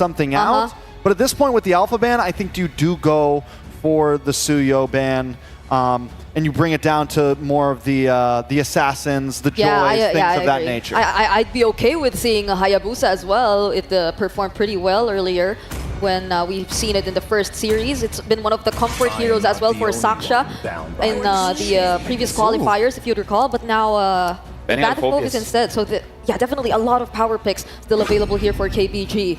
something out. But at this point with the Alpha ban, I think you do go for the Suyo ban. And you bring it down to more of the assassins, the joys, things of that nature. I'd be okay with seeing a Hayabusa as well. It performed pretty well earlier when we've seen it in the first series. It's been one of the comfort heroes as well for Saksha in the previous qualifiers, if you'd recall. But now Battle Focus instead. So yeah, definitely a lot of power picks still available here for KBG.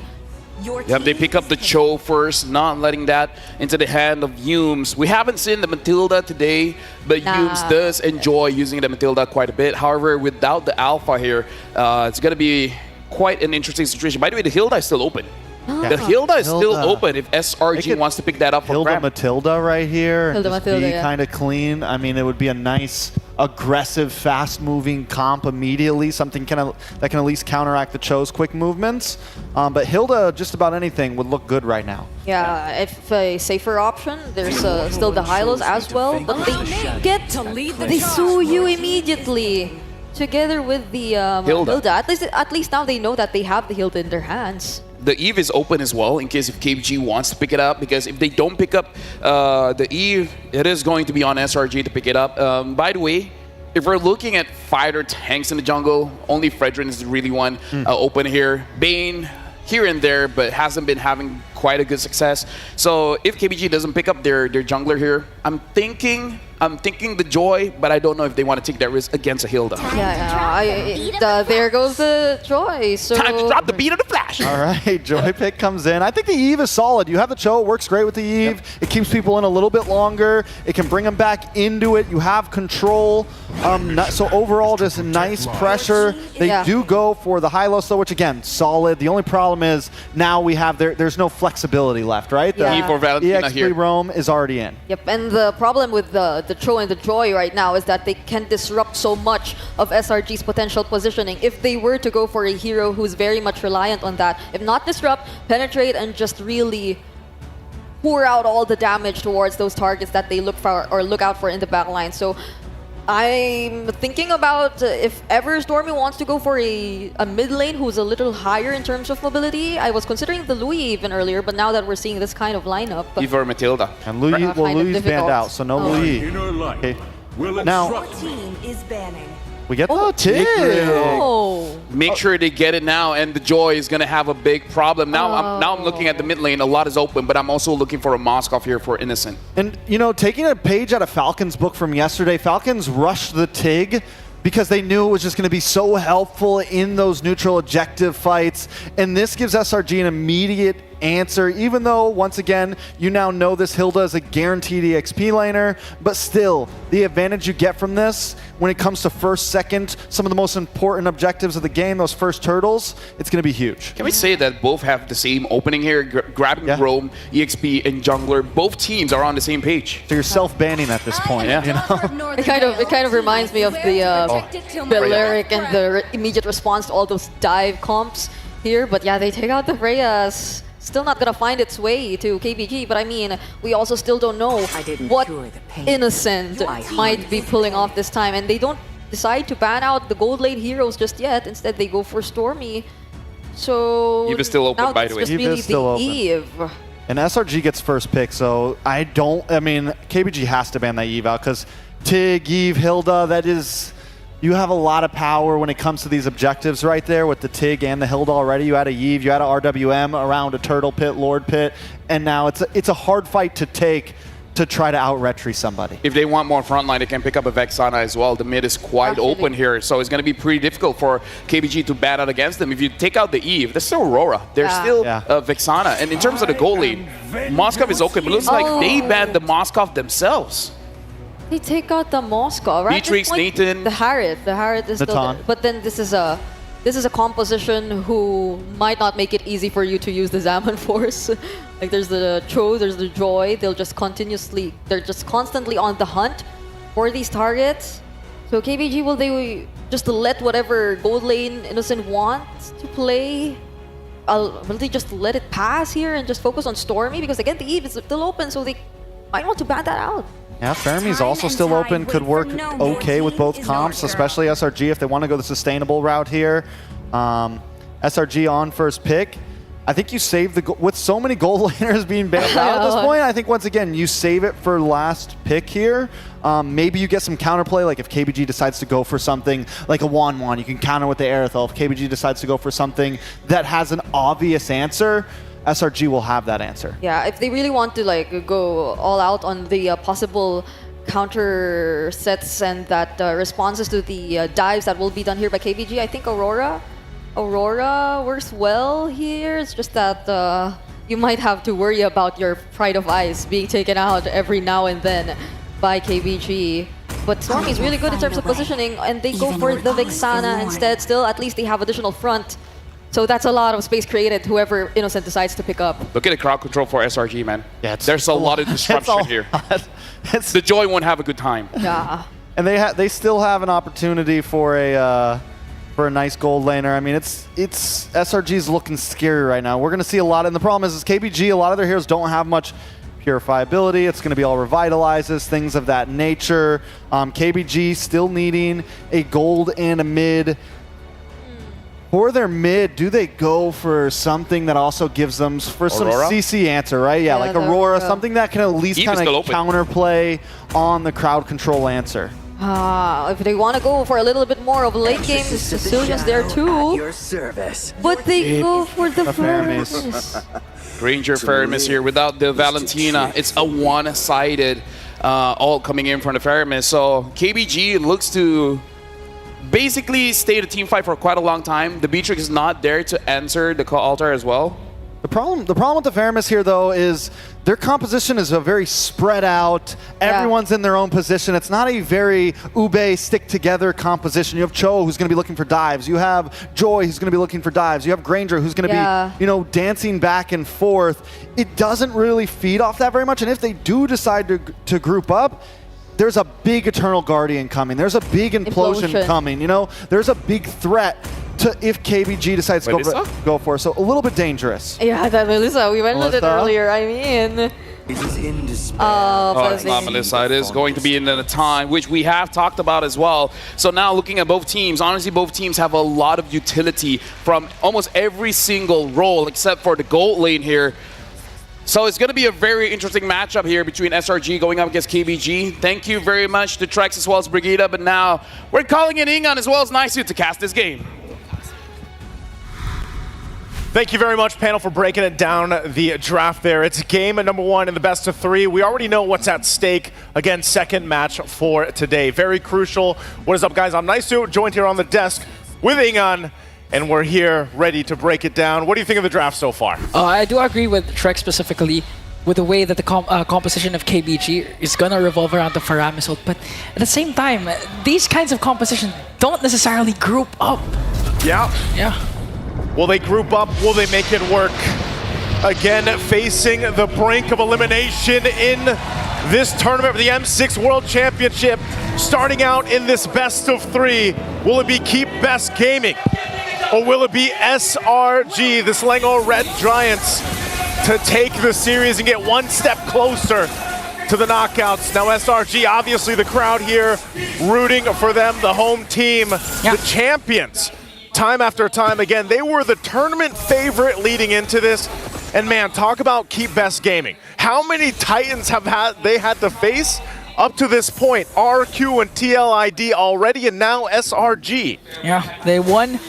Yep, they pick up the Cho first, not letting that into the hand of Yumes. We haven't seen the Matilda today, but Yumes does enjoy using the Matilda quite a bit. However, without the Alpha here, it's going to be quite an interesting situation. By the way, the Hilda is still open. The Hilda is still open if SRG wants to pick that up for Hilda Matilda right here. Hilda Matilda, be kind of clean. I mean, it would be a nice, aggressive, fast-moving comp immediately. Something that can at least counteract the Cho's quick movements. But Hilda, just about anything would look good right now. Yeah, if a safer option, there's still the Hylos as well. But they get the Suyu immediately. Together with the Hilda. At least now they know that they have the Hilda in their hands. The Eve is open as well in case if KBG wants to pick it up, because if they don't pick up the Eve, it is going to be on SRG to pick it up. By the way, if we're looking at fighter tanks in the jungle, only Fredrin is really one open here. Bane here and there, but hasn't been having quite a good success. So if KBG doesn't pick up their jungler here, I'm thinking the Joy, but I don't know if they want to take that risk against a Hilda. There goes the Joy. So time to drop the beat of the flash. All right, Joy pick comes in. I think the Eve is solid. You have the Cho, it works great with the Eve. Yep. It keeps people in a little bit longer. It can bring them back into it. You have control. So overall, just a nice pressure. They do go for the Hylos though, which again, solid. The only problem is now we have there's no flexibility left, right? The E for Valentina EX3 here. roam is already in. Yep, and the problem with the Cho and the Joy right now is that they can disrupt so much of SRG's potential positioning if they were to go for a hero who's very much reliant on that. If not disrupt, penetrate, and just really pour out all the damage towards those targets that they look for or look out for in the backline. So I'm thinking about if ever Stormy wants to go for a mid lane who's a little higher in terms of mobility. I was considering the Louis even earlier, but now that we're seeing this kind of lineup, Eve or Matilda. And Louis, Louis banned out, so no Louis. Okay. Now we get the Tig. Make sure they get it now, and the Joy is going to have a big problem. Now I'm looking at the mid lane. A lot is open, but I'm also looking for a Moskov here for Innocent. And, you know, taking a page out of Falcon's book from yesterday, Falcons rushed the Tig because they knew it was just going to be so helpful in those neutral objective fights. And this gives SRG an immediate answer, even though, once again, you now know this Hilda is a guaranteed EXP laner, but still, the advantage you get from this, when it comes to first, second, some of the most important objectives of the game, those first turtles, it's going to be huge. Can we say that both have the same opening here, grabbing Roam, EXP, and Jungler? Both teams are on the same page. So you're self-banning at this point, you know? It kind of reminds me of the Balearic and the immediate response to all those dive comps here, but yeah, they take out the Freya's. Still not gonna find its way to KBG, but I mean, we also still don't know what Innocent might be pulling off this time, and they don't decide to ban out the gold lane heroes just yet. Instead, they go for Stormy. So Eve is still open, by the way. Eve is still open. Eve. And SRG gets first pick, so I mean, KBG has to ban that Eve out, because Tig, Eve, Hilda, that is... You have a lot of power when it comes to these objectives right there with the Tig and the Hilda already. You had a Eve, you had a RWM around a Turtle Pit, Lord Pit, and now it's a hard fight to take to try to out-retry somebody. If they want more frontline, they can pick up a Vexana as well. The mid is quite open here, so it's going to be pretty difficult for KBG to bat out against them. If you take out the Eve, there's still Aurora. There's still Vexana. And in terms of the goal lane, Moskov is open, but it looks like they banned the Moskov themselves. They take out the Moskov, right? Beatrix, Nathan. The Harith is still there. But then this is a composition who might not make it easy for you to use the Zaman Force. Like there's the Cho, there's the Joy. They're just constantly on the hunt for these targets. So KBG, will they just let whatever gold lane Innocent wants to play? Will they just let it pass here and just focus on Stormy? Because again, the Eve is still open, so they might want to ban that out. Yeah, Fermi's also still open, could work okay with both comps, especially SRG if they want to go the sustainable route here. SRG on first pick. I think you save with so many gold laners being banned out at this point, I think once again, you save it for last pick here. Maybe you get some counterplay, like if KBG decides to go for something like a Wan, you can counter with the Aerithal. If KBG decides to go for something that has an obvious answer, SRG will have that answer. Yeah, if they really want to like go all out on the possible counter sets and that responses to the dives that will be done here by KBG, I think Aurora works well here. It's just that you might have to worry about your Pride of Ice being taken out every now and then by KBG. But Stormy's really good in terms of positioning, and they go for the Vexana instead. Still, at least they have additional front. So that's a lot of space created, whoever Innocent decides to pick up. Look at the crowd control for SRG, man. Yeah, there's a lot of disruption here. The Joy won't have a good time. Yeah. And they still have an opportunity for a nice gold laner. I mean, it's SRG's looking scary right now. We're going to see a lot, and the problem is KBG, a lot of their heroes don't have much purifiability. It's going to be all revitalizes, things of that nature. KBG still needing a gold and a mid. For their mid, do they go for something that also gives them for some CC answer, right? Yeah, like Aurora, something that can at least kind of counterplay on the crowd control answer. If they want to go for a little bit more of late game, Sicilians there too. But they go for the Feramis. Ranger Feramis here without the Valentina. It's a one-sided ult coming in from the Feramis. So KBG looks to basically stay the team fight for quite a long time. The Beatrix is not there to answer the altar as well. The problem with the Feramis here, though, is their composition is a very spread out. Everyone's in their own position. It's not a very ube stick-together composition. You have Cho, who's going to be looking for dives. You have Joy, who's going to be looking for dives. You have Granger, who's going to be, dancing back and forth. It doesn't really feed off that very much. And if they do decide to group up, there's a big Eternal Guardian coming. There's a big implosion coming. There's a big threat to if KBG decides to go for it. So a little bit dangerous. Yeah, that Melissa, we mentioned it earlier. I mean, it is in despair. It's not Melissa. It is going to be in a time, which we have talked about as well. So now looking at both teams, honestly, both teams have a lot of utility from almost every single role except for the gold lane here. So it's going to be a very interesting matchup here between SRG going up against KBG. Thank you very much to Trex as well as Brigida, but now we're calling in Ingan as well as Nice to cast this game. Thank you very much, panel, for breaking it down, the draft there. It's game number 1 in the best of 3. We already know what's at stake. Again, second match for today. Very crucial. What is up, guys? I'm Naisu, joined here on the desk with Ingan, and we're here ready to break it down. What do you think of the draft so far? I do agree with Trek specifically with the way that the composition of KBG is going to revolve around the Feramis ult, but at the same time, these kinds of compositions don't necessarily group up. Yeah. Will they group up? Will they make it work? Again, facing the brink of elimination in this tournament for the M6 World Championship. Starting out in this best of 3, will it be Keep Best Gaming? Or will it be SRG, the Selangor Red Giants, to take the series and get one step closer to the knockouts? Now SRG, obviously the crowd here rooting for them, the home team, the champions. Time after time, again, they were the tournament favorite leading into this. And man, talk about Keep Best Gaming. How many Titans have they had to face up to this point? RQ and TLID already, and now SRG. Yeah, they won.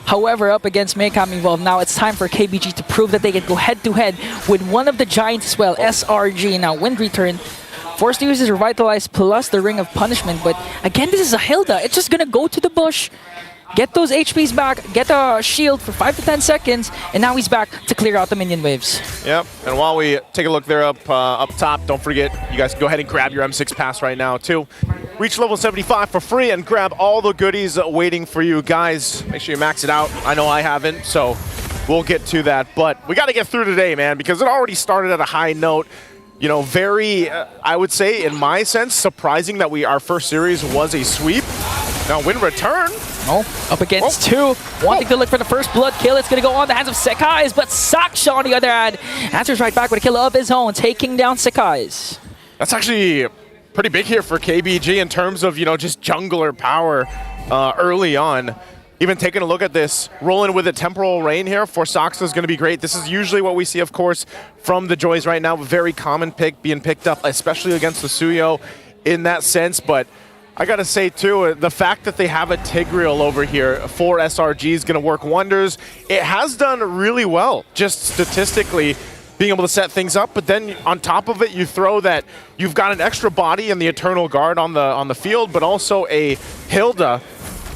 However, up against Maycam Evolve, now it's time for KBG to prove that they can go head-to-head with one of the Giants as well, SRG. Now, Wind Return, forced to use his Revitalize plus the Ring of Punishment, but again, this is a Hilda. It's just gonna go to the bush, get those HPs back, get a shield for 5 to 10 seconds, and now he's back to clear out the minion waves. Yep, and while we take a look there up top, don't forget, you guys can go ahead and grab your M6 pass right now too. Reach level 75 for free and grab all the goodies waiting for you guys. Make sure you max it out. I know I haven't, so we'll get to that. But we got to get through today, man, because it already started at a high note. You know, very, I would say, in my sense, surprising that our first series was a sweep. Now, Wind Return. Up against 2. Wanting to look for the first blood kill. It's going to go on the hands of Sekai's, but Saksha, on the other hand, answers right back with a kill of his own, taking down Sekai's. That's actually pretty big here for KBG in terms of, just jungler power early on. Even taking a look at this, rolling with a temporal rain here for Soxa is going to be great. This is usually what we see, of course, from the Joys right now. Very common pick being picked up, especially against the Suyo in that sense. But I got to say, too, the fact that they have a Tigreal over here for SRG is going to work wonders. It has done really well, just statistically, being able to set things up. But then on top of it, you throw that you've got an extra body in the Eternal Guard on the field, but also a Hilda.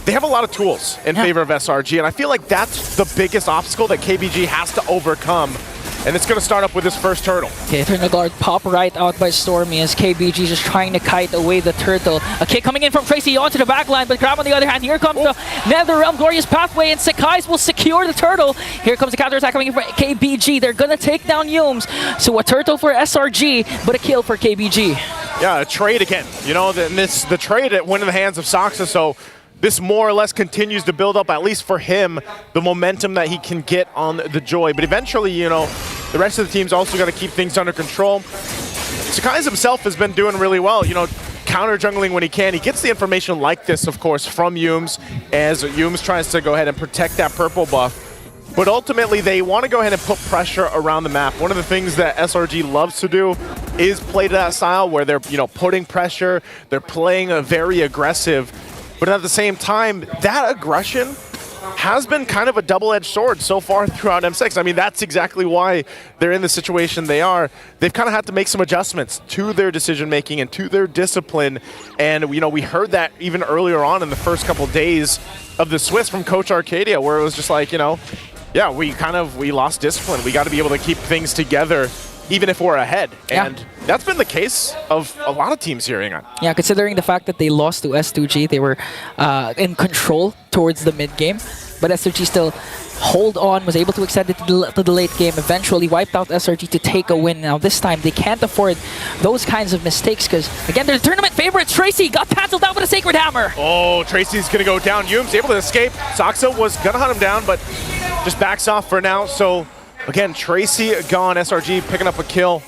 They have a lot of tools in favor of SRG, and I feel like that's the biggest obstacle that KBG has to overcome. And it's going to start up with this first turtle. Okay, Eternal Guard pop right out by Stormy as KBG just trying to kite away the turtle. A kick coming in from Tracy onto the backline, but Grab on the other hand, here comes the Netherrealm Glorious Pathway, and Sakai's will secure the turtle. Here comes the counterattack coming in from KBG. They're going to take down Yumes. So a turtle for SRG, but a kill for KBG. Yeah, a trade again. You know, the trade went in the hands of Soxa, so this more or less continues to build up, at least for him, the momentum that he can get on the Joy. But eventually, you know, the rest of the team's also got to keep things under control. Sakai's himself has been doing really well, you know, counter jungling when he can. He gets the information like this, of course, from Yumes, as Yumes tries to go ahead and protect that purple buff. But ultimately, they want to go ahead and put pressure around the map. One of the things that SRG loves to do is play to that style where they're, you know, putting pressure, they're playing a very aggressive. But at the same time, that aggression has been kind of a double-edged sword so far throughout M6. I mean, that's exactly why they're in the situation they are. They've kind of had to make some adjustments to their decision-making and to their discipline. And, you know, we heard that even earlier on in the first couple days of the Swiss from Coach Arcadia, where it was just like, you know, yeah, we lost discipline. We got to be able to keep things together even if we're ahead. Yeah. And that's been the case of a lot of teams here, Ingan. Yeah, considering the fact that they lost to S2G, they were in control towards the mid game, but S2G still hold on, was able to extend it to the late game, eventually wiped out SRG to take a win. Now this time they can't afford those kinds of mistakes because, again, they're the tournament favorites. Tracy got cancelled out with a Sacred Hammer. Oh, Tracy's going to go down. Yumes able to escape. Soxa was going to hunt him down, but just backs off for now. So again, Tracy gone, SRG picking up a kill.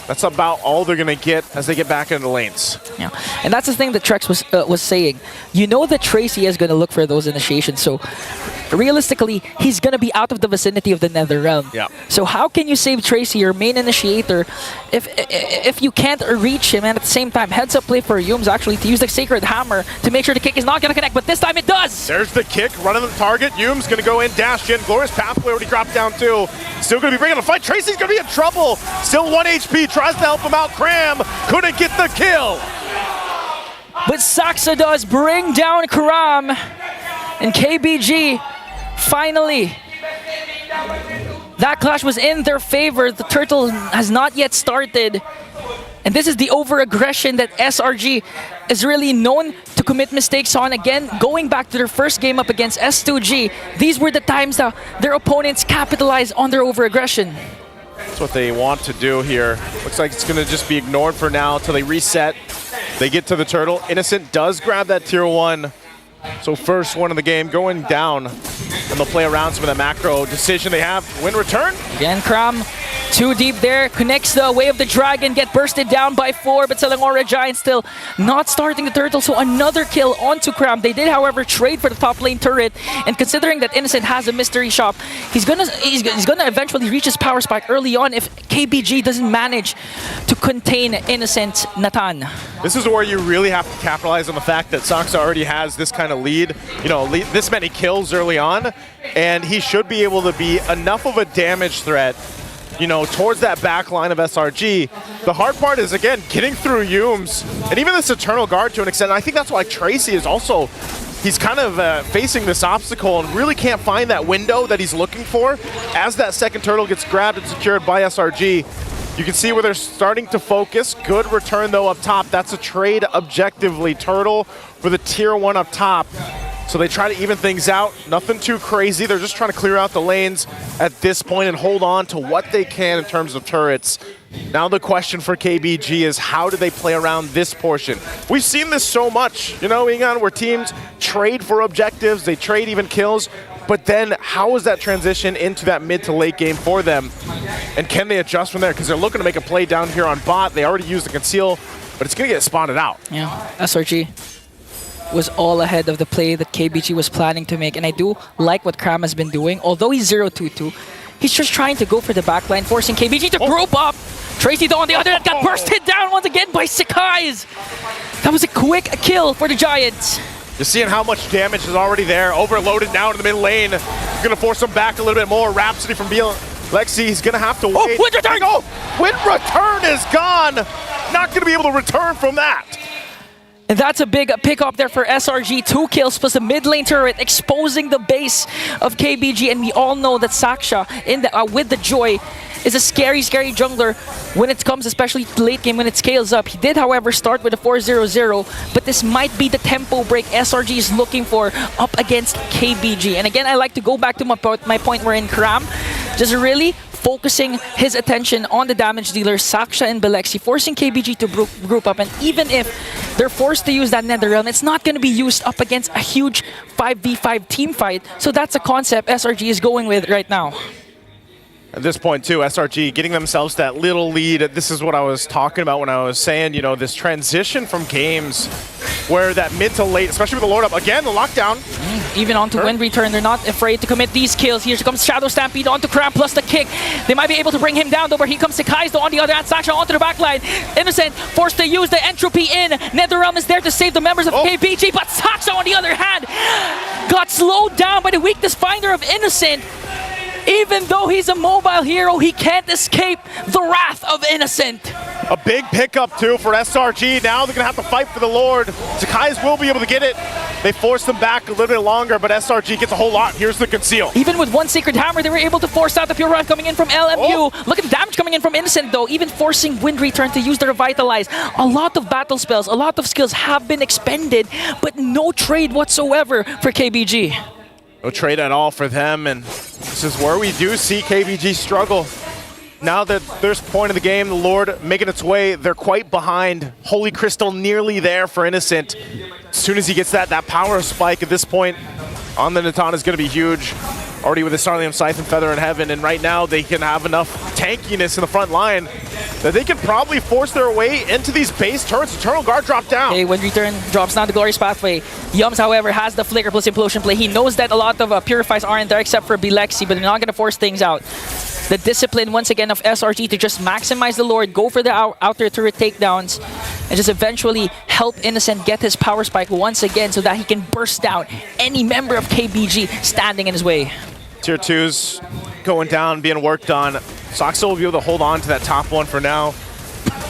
That's about all they're going to get as they get back into the lanes. Yeah, and that's the thing that Trex was saying. You know that Tracy is going to look for those initiations, so realistically, he's going to be out of the vicinity of the Netherrealm. Yeah. So how can you save Tracy, your main initiator, if you can't reach him, and at the same time, heads-up play for Yumes actually to use the Sacred Hammer to make sure the kick is not going to connect, but this time it does! There's the kick, running the target. Yumes going to go in, dash in. Glorious Pathway already dropped down too. Still going to be bringing the fight. Tracy's going to be in trouble. Still 1 HP, tries to help him out. Cram couldn't get the kill. But Soxa does bring down Karam, and KBG finally. That clash was in their favor. The turtle has not yet started. And this is the over-aggression that SRG is really known to commit mistakes on. Again, going back to their first game up against S2G, these were the times that their opponents capitalized on their over-aggression. That's what they want to do here. Looks like it's going to just be ignored for now until they reset. They get to the turtle. Innocent does grab that tier 1. So first one of the game going down. And they'll play around some of the macro decision they have. Win return. Again, Kram too deep there. Connects the Way of the Dragon. Get bursted down by 4. But Selangor Red Giants still not starting the turtle. So another kill onto Kram. They did, however, trade for the top lane turret. And considering that Innocent has a mystery shop, he's gonna eventually reach his power spike early on if KBG doesn't manage to contain Innocent Nathan. This is where you really have to capitalize on the fact that Soxa already has this kind of lead, you know, this many kills early on, and he should be able to be enough of a damage threat, you know, towards that back line of SRG. The hard part is, again, getting through Yumes, and even this Eternal Guard to an extent. I think that's why Tracy is also, he's kind of facing this obstacle and really can't find that window that he's looking for. As that second turtle gets grabbed and secured by SRG, you can see where they're starting to focus. Good return, though, up top. That's a trade objectively. Turtle for the tier 1 up top. So they try to even things out. Nothing too crazy. They're just trying to clear out the lanes at this point and hold on to what they can in terms of turrets. Now the question for KBG is, how do they play around this portion? We've seen this so much, you know, Ingan, where teams trade for objectives, they trade even kills, but then how is that transition into that mid to late game for them? And can they adjust from there? Because they're looking to make a play down here on bot. They already used the conceal, but it's going to get spotted out. Yeah, SRG was all ahead of the play that KBG was planning to make. And I do like what Kram has been doing. Although he's 0-2-2, he's just trying to go for the backline, forcing KBG to group up. Tracy, though, on the other hand, got bursted down once again by Sakai's. That was a quick kill for the Giants. You're seeing how much damage is already there. Overloaded now in the mid lane. He's going to force him back a little bit more. Rhapsody from Lexi, he's going to have to wait. Oh, wind return! Oh, wind return is gone. Not going to be able to return from that. And that's a big pickup there for SRG. 2 kills plus a mid lane turret, exposing the base of KBG. And we all know that Saksha with the Joy is a scary, scary jungler when it comes, especially late game when it scales up. He did, however, start with a 4-0-0, but this might be the tempo break SRG is looking for up against KBG. And again, I like to go back to my point where in Kram, just really focusing his attention on the damage dealers, Saksha and Belexi, forcing KBG to group up. And even if they're forced to use that Netherrealm, it's not going to be used up against a huge 5v5 team fight. So that's a concept SRG is going with right now. At this point, too, SRG getting themselves that little lead. This is what I was talking about when I was saying, you know, this transition from games where that mid to late, especially with the Lord up, again, the lockdown. Even onto Wind Return, they're not afraid to commit these kills. Here comes Shadow Stampede onto Kram plus the kick. They might be able to bring him down, though, where he comes to Kaizo on the other hand. Saksha onto the backline. Innocent forced to use the entropy in. Netherrealm is there to save the members of KBG, but Saksha on the other hand got slowed down by the weakness finder of Innocent. Even though he's a mobile hero, he can't escape the wrath of Innocent. A big pickup, too, for SRG. Now they're going to have to fight for the Lord. Sakai's will be able to get it. They force them back a little bit longer, but SRG gets a whole lot. Here's the conceal. Even with one Sacred Hammer, they were able to force out the Pure Rod coming in from LMU. Look at the damage coming in from Innocent, though. Even forcing Wind Return to use the Revitalize. A lot of battle spells, a lot of skills have been expended, but no trade whatsoever for KBG. No trade at all for them, and this is where we do see KBG struggle. Now that there's a point of the game, the Lord making its way, they're quite behind. Holy Crystal nearly there for Innocent. As soon as he gets that power spike at this point on the Natana is going to be huge. Already with the Starlium Scythe and Feather in Heaven, and right now they can have enough tankiness in the front line that they can probably force their way into these base turrets. Eternal Guard drop down. Okay, Wind Return drops down the Glorious Pathway. Yums, however, has the Flicker plus Implosion play. He knows that a lot of Purifies aren't there except for Belexi, but they're not going to force things out. The discipline, once again, of SRG to just maximize the Lord, go for the outer turret takedowns, and just eventually help Innocent get his power spike once again so that he can burst down any member of KBG standing in his way. Tier 2's going down, being worked on. Soxa will be able to hold on to that top one for now.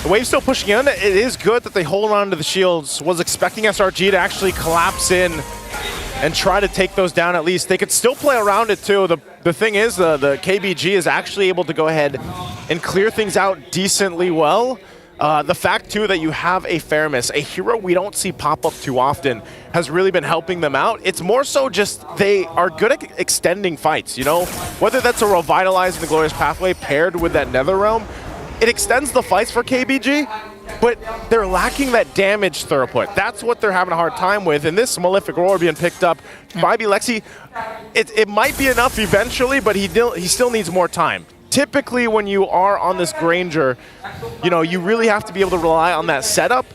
The wave's still pushing in. It is good that they hold on to the shields. Was expecting SRG to actually collapse in and try to take those down at least. They could still play around it too. The thing is, the KBG is actually able to go ahead and clear things out decently well. The fact, too, that you have a Faramis, a hero we don't see pop up too often, has really been helping them out. It's more so just they are good at extending fights, you know? Whether that's a Revitalize in the Glorious Pathway paired with that Netherrealm, it extends the fights for KBG, but they're lacking that damage throughput. That's what they're having a hard time with. And this Malefic Roar being picked up by Belexi, it might be enough eventually, but he still needs more time. Typically, when you are on this Granger, you know, you really have to be able to rely on that setup.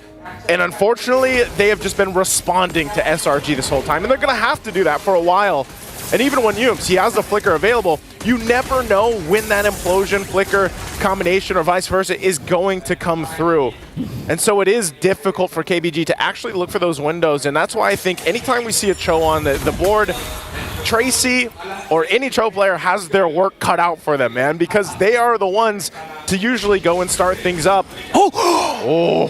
And unfortunately, they have just been responding to SRG this whole time. And they're going to have to do that for a while. And even when he has the Flicker available, you never know when that Implosion, Flicker combination or vice versa is going to come through. And so it is difficult for KBG to actually look for those windows. And that's why I think anytime we see a Cho on the board, Tracy or any Cho player has their work cut out for them, man, because they are the ones to usually go and start things up. Oh!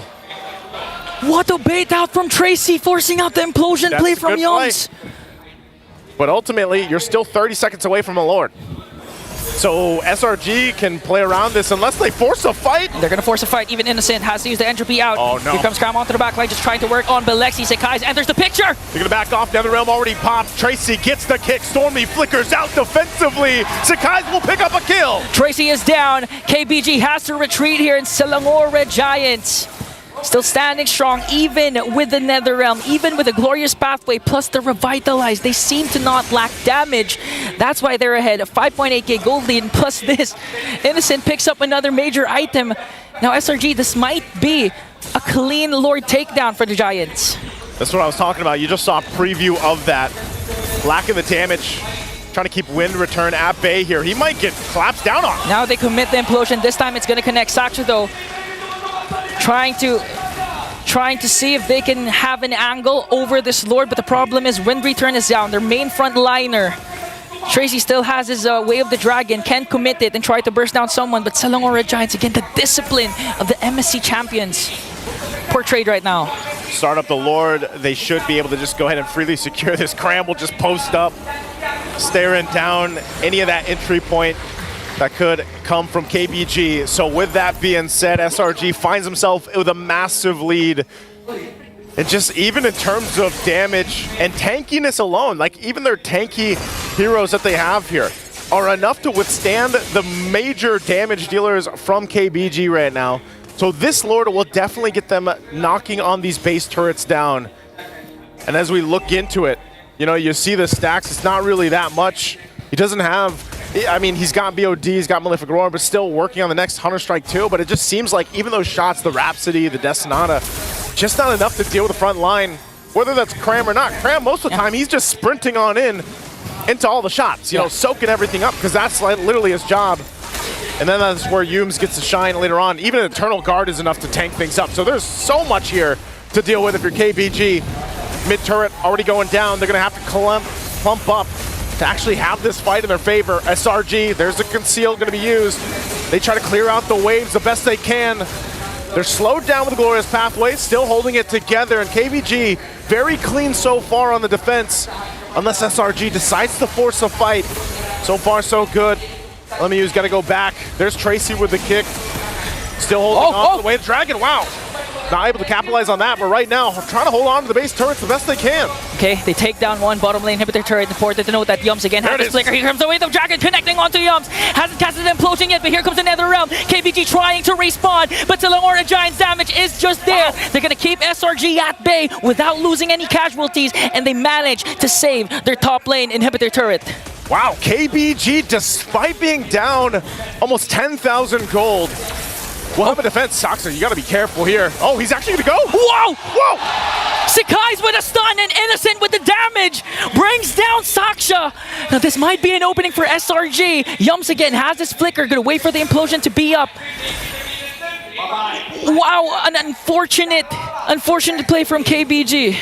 What a bait out from Tracy, forcing out the Implosion play from Yums. But ultimately, you're still 30 seconds away from a Lord. So SRG can play around this unless they force a fight. They're going to force a fight. Even Innocent has to use the entropy out. Oh, no. Here comes Kram onto the back line, just trying to work on Belexi. Sakai's enters the picture. They're going to back off. Netherrealm already popped. Tracy gets the kick. Stormy flickers out defensively. Sakai's will pick up a kill. Tracy is down. KBG has to retreat here in Selangor Red Giants. Still standing strong, even with the Netherrealm, even with the Glorious Pathway, plus the Revitalize. They seem to not lack damage. That's why they're ahead. A 5.8k gold lead, and plus this. Innocent picks up another major item. Now SRG, this might be a clean Lord takedown for the Giants. That's what I was talking about. You just saw a preview of that. Lack of the damage. Trying to keep wind return at bay here. He might get collapsed down on. Now they commit the implosion. This time it's going to connect. Saksha though, trying to see if they can have an angle over this Lord, but the problem is wind return is down. Their main front liner, Tracy, still has his Way of the Dragon, can commit it and try to burst down someone, but Selangor Red Giants, again, the discipline of the MSC champions portrayed right now. Start up the Lord. They should be able to just go ahead and freely secure this. Cram will just post up, staring down any of that entry point that could come from KBG. So with that being said, SRG finds himself with a massive lead. And just even in terms of damage and tankiness alone, like even their tanky heroes that they have here are enough to withstand the major damage dealers from KBG right now. So this Lord will definitely get them knocking on these base turrets down. And as we look into it, you know, you see the stacks, it's not really that much. He doesn't have, I mean, he's got BOD, he's got Malefic Roar, but still working on the next Hunter Strike too. But it just seems like even those shots, the Rhapsody, the Destinata, just not enough to deal with the front line. Whether that's Cram or not. Cram, most of the time, he's just sprinting on into all the shots, you know, soaking everything up, because that's like literally his job. And then that's where Yumes gets to shine later on. Even an Eternal Guard is enough to tank things up. So there's so much here to deal with if you're KBG. Mid-turret already going down. They're going to have to plump up to actually have this fight in their favor. SRG, there's a conceal going to be used. They try to clear out the waves the best they can. They're slowed down with the Glorious Pathway, still holding it together. And KBG, very clean so far on the defense, unless SRG decides to force a fight. So far, so good. Lemieux's got to go back. There's Tracy with the kick. Still holding on to the Way of the Dragon. Wow. Not able to capitalize on that, but right now, trying to hold on to the base turrets the best they can. Okay, they take down one bottom lane inhibitor turret. Important to note that Yums again has his flicker. Here comes the Wave of Dragon connecting onto Yums. Hasn't casted an implosion yet, but here comes another realm. KBG trying to respawn, but Selangor Red Giants' damage is just there. They're going to keep SRG at bay without losing any casualties, and they manage to save their top lane inhibitor turret. Wow, KBG, despite being down almost 10,000 gold, will have a defense. Saksha, you gotta be careful here. Oh, he's actually gonna go. Whoa! Whoa! Sakai's with a stun and Innocent with the damage. Brings down Saksha. Now this might be an opening for SRG. Yums again has his flicker. Gonna wait for the implosion to be up. Wow, an unfortunate play from KBG.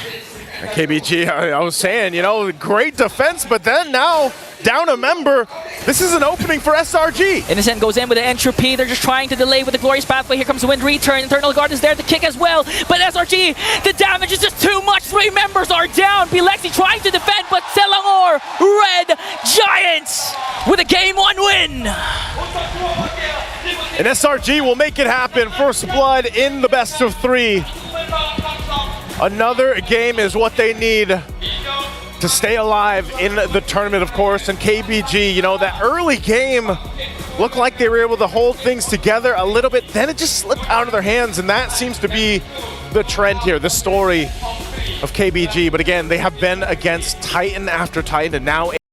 KBG, I was saying, you know, great defense, but then now down a member. This is an opening for SRG. Innocent goes in with the entropy. They're just trying to delay with the Glorious Pathway. Here comes the Wind Return. Eternal Guard is there to kick as well. But SRG, the damage is just too much. 3 members are down. Bilexi trying to defend, but Selangor Red Giants with a Game 1 win. And SRG will make it happen. First blood in the best of 3. Another game is what they need to stay alive in the tournament, of course. And KBG, you know, that early game looked like they were able to hold things together a little bit. Then it just slipped out of their hands, and that seems to be the trend here, the story of KBG. But again, they have been against Titan after Titan, and now